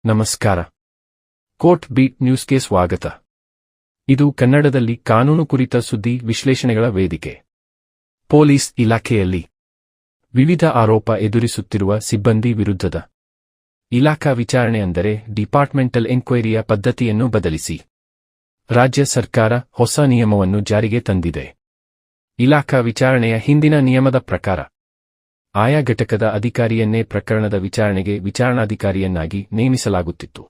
ನಮಸ್ಕಾರ. Court beet ನ್ಯೂಸ್ಗೆ ಸ್ವಾಗತ. ಇದು ಕನ್ನಡದಲ್ಲಿ ಕಾನೂನು ಕುರಿತ ಸುದ್ದಿ ವಿಶ್ಲೇಷಣೆಗಳ ವೇದಿಕೆ. ಪೊಲೀಸ್ ಇಲಾಖೆಯಲ್ಲಿ ವಿವಿಧ ಆರೋಪ ಎದುರಿಸುತ್ತಿರುವ ಸಿಬ್ಬಂದಿ ವಿರುದ್ಧದ ಇಲಾಖಾ ವಿಚಾರಣೆ ಅಂದರೆ ಡಿಪಾರ್ಟ್ಮೆಂಟಲ್ ಎನ್ಕ್ವೈರಿಯ ಪದ್ಧತಿಯನ್ನು ಬದಲಿಸಿ ರಾಜ್ಯ ಸರ್ಕಾರ ಹೊಸ ನಿಯಮವನ್ನು ಜಾರಿಗೆ ತಂದಿದೆ. ಇಲಾಖಾ ವಿಚಾರಣೆಯ ಹಿಂದಿನ ನಿಯಮದ ಪ್ರಕಾರ ಆಯಾ ಘಟಕದ ಅಧಿಕಾರಿಯನ್ನೇ ಪ್ರಕರಣದ ವಿಚಾರಣೆಗೆ ವಿಚಾರಣಾಧಿಕಾರಿಯನ್ನಾಗಿ ನೇಮಿಸಲಾಗುತ್ತಿತ್ತು.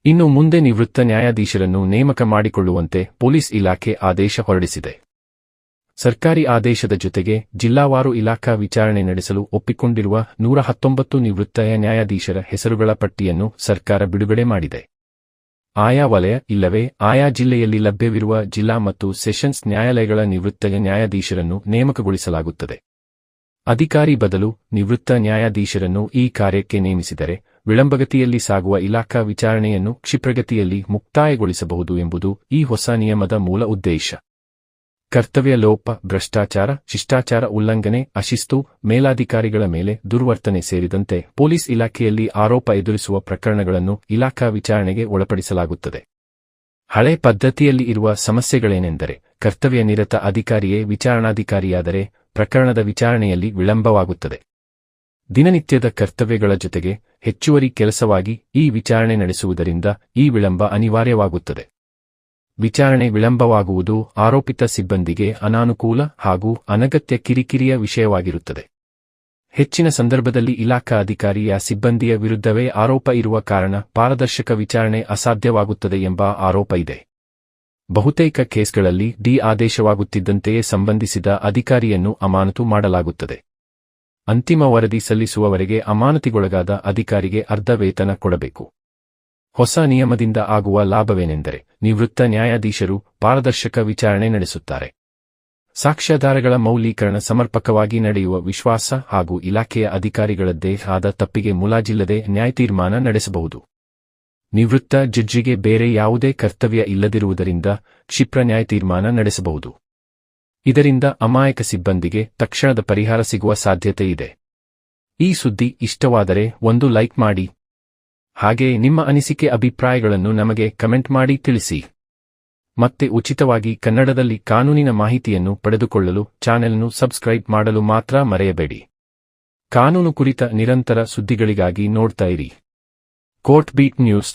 ಇನ್ನು ಮುಂದೆ ನಿವೃತ್ತ ನ್ಯಾಯಾಧೀಶರನ್ನು ನೇಮಕ ಮಾಡಿಕೊಳ್ಳುವಂತೆ ಪೊಲೀಸ್ ಇಲಾಖೆ ಆದೇಶ ಹೊರಡಿಸಿದೆ. ಸರ್ಕಾರಿ ಆದೇಶದ ಜೊತೆಗೆ ಜಿಲ್ಲಾವಾರು ಇಲಾಖಾ ವಿಚಾರಣೆ ನಡೆಸಲು ಒಪ್ಪಿಕೊಂಡಿರುವ 119 ನಿವೃತ್ತ ನ್ಯಾಯಾಧೀಶರ ಹೆಸರುಗಳ ಪಟ್ಟಿಯನ್ನು ಸರ್ಕಾರ ಬಿಡುಗಡೆ ಮಾಡಿದೆ. ಆಯಾ ವಲಯ ಇಲ್ಲವೇ ಆಯಾ ಜಿಲ್ಲೆಯಲ್ಲಿ ಲಭ್ಯವಿರುವ ಜಿಲ್ಲಾ ಮತ್ತು ಸೆಷನ್ಸ್ ನ್ಯಾಯಾಲಯಗಳ ನಿವೃತ್ತ ನ್ಯಾಯಾಧೀಶರನ್ನು ನೇಮಕಗೊಳಿಸಲಾಗುತ್ತದೆ. ಅಧಿಕಾರಿ ಬದಲು ನಿವೃತ್ತ ನ್ಯಾಯಾಧೀಶರನ್ನು ಈ ಕಾರ್ಯಕ್ಕೆ ನೇಮಿಸಿದರೆ ವಿಳಂಬಗತಿಯಲ್ಲಿ ಸಾಗುವ ಇಲಾಖಾ ವಿಚಾರಣೆಯನ್ನು ಕ್ಷಿಪ್ರಗತಿಯಲ್ಲಿ ಮುಕ್ತಾಯಗೊಳಿಸಬಹುದು ಎಂಬುದು ಈ ಹೊಸ ನಿಯಮದ ಮೂಲ ಉದ್ದೇಶ. ಕರ್ತವ್ಯ ಲೋಪ, ಭ್ರಷ್ಟಾಚಾರ, ಶಿಷ್ಟಾಚಾರ ಉಲ್ಲಂಘನೆ, ಅಶಿಸ್ತು, ಮೇಲಾಧಿಕಾರಿಗಳ ಮೇಲೆ ದುರ್ವರ್ತನೆ ಸೇರಿದಂತೆ ಪೊಲೀಸ್ ಇಲಾಖೆಯಲ್ಲಿ ಆರೋಪ ಎದುರಿಸುವ ಪ್ರಕರಣಗಳನ್ನು ಇಲಾಖಾ ವಿಚಾರಣೆಗೆ ಒಳಪಡಿಸಲಾಗುತ್ತದೆ. ಹಳೆ ಪದ್ಧತಿಯಲ್ಲಿ ಇರುವ ಸಮಸ್ಯೆಗಳೇನೆಂದರೆ ಕರ್ತವ್ಯ ನಿರತ ಅಧಿಕಾರಿಯೇ ವಿಚಾರಣಾಧಿಕಾರಿಯಾದರೆ ಪ್ರಕರಣದ ವಿಚಾರಣೆಯಲ್ಲಿ ವಿಳಂಬವಾಗುತ್ತದೆ. ದಿನನಿತ್ಯದ ಕರ್ತವ್ಯಗಳ ಜೊತೆಗೆ ಹೆಚ್ಚುವರಿ ಕೆಲಸವಾಗಿ ಈ ವಿಚಾರಣೆ ನಡೆಸುವುದರಿಂದ ಈ ವಿಳಂಬ ಅನಿವಾರ್ಯವಾಗುತ್ತದೆ. ವಿಚಾರಣೆ ವಿಳಂಬವಾಗುವುದು ಆರೋಪಿತ ಸಿಬ್ಬಂದಿಗೆ ಅನಾನುಕೂಲ ಹಾಗೂ ಅನಗತ್ಯ ಕಿರಿಕಿರಿಯ ವಿಷಯವಾಗಿರುತ್ತದೆ. ಹೆಚ್ಚಿನ ಸಂದರ್ಭದಲ್ಲಿ ಇಲಾಖಾ ಅಧಿಕಾರಿಯ ಸಿಬ್ಬಂದಿಯ ವಿರುದ್ಧವೇ ಆರೋಪ ಇರುವ ಕಾರಣ ಪಾರದರ್ಶಕ ವಿಚಾರಣೆ ಅಸಾಧ್ಯವಾಗುತ್ತದೆ ಎಂಬ ಆರೋಪ ಇದೆ. ಬಹುತೇಕ ಕೇಸ್ಗಳಲ್ಲಿ ಆದೇಶವಾಗುತ್ತಿದ್ದಂತೆಯೇ ಸಂಬಂಧಿಸಿದ ಅಧಿಕಾರಿಯನ್ನು ಅಮಾನತು ಮಾಡಲಾಗುತ್ತದೆ. ಅಂತಿಮ ವರದಿ ಸಲ್ಲಿಸುವವರೆಗೆ ಅಮಾನತಿಗೊಳಗಾದ ಅಧಿಕಾರಿಗೆ ಅರ್ಧ ವೇತನ ಕೊಡಬೇಕು. ಹೊಸ ನಿಯಮದಿಂದ ಆಗುವ ಲಾಭವೇನೆಂದರೆ ನಿವೃತ್ತ ನ್ಯಾಯಾಧೀಶರು ಪಾರದರ್ಶಕ ವಿಚಾರಣೆ ನಡೆಸುತ್ತಾರೆ. ಸಾಕ್ಷ್ಯಾಧಾರಗಳ ಮೌಲ್ಯೀಕರಣ ಸಮರ್ಪಕವಾಗಿ ನಡೆಯುವ ವಿಶ್ವಾಸ ಹಾಗೂ ಇಲಾಖೆಯ ಅಧಿಕಾರಿಗಳದ್ದೇ ಆದ ತಪ್ಪಿಗೆ ಮುಲಾಜಿಲ್ಲದೆ ನ್ಯಾಯತೀರ್ಮಾನ ನಡೆಸಬಹುದು. ನಿವೃತ್ತ ಜಡ್ಜಿಗೆ ಬೇರೆ ಯಾವುದೇ ಕರ್ತವ್ಯ ಇಲ್ಲದಿರುವುದರಿಂದ ಕ್ಷಿಪ್ರ ನ್ಯಾಯತೀರ್ಮಾನ ನಡೆಸಬಹುದು. ಇದರಿಂದ ಅಮಾಯಕ ಸಿಬ್ಬಂದಿಗೆ ತಕ್ಷಣದ ಪರಿಹಾರ ಸಿಗುವ ಸಾಧ್ಯತೆ ಇದೆ. ಈ ಸುದ್ದಿ ಇಷ್ಟವಾದರೆ ಒಂದು ಲೈಕ್ ಮಾಡಿ. ಹಾಗೆ ನಿಮ್ಮ ಅನಿಸಿಕೆ ಅಭಿಪ್ರಾಯಗಳನ್ನು ನಮಗೆ ಕಮೆಂಟ್ ಮಾಡಿ ತಿಳಿಸಿ. ಮತ್ತೆ ಉಚಿತವಾಗಿ ಕನ್ನಡದಲ್ಲಿ ಕಾನೂನಿನ ಮಾಹಿತಿಯನ್ನು ಪಡೆದುಕೊಳ್ಳಲು ಚಾನೆಲ್ನ್ನು ಸಬ್ಸ್ಕ್ರೈಬ್ ಮಾಡಲು ಮಾತ್ರ ಮರೆಯಬೇಡಿ. ಕಾನೂನು ಕುರಿತ ನಿರಂತರ ಸುದ್ದಿಗಳಿಗಾಗಿ ನೋಡ್ತಾ ಇರಿ ಕೋರ್ಟ್ ಬೀಟ್ ನ್ಯೂಸ್.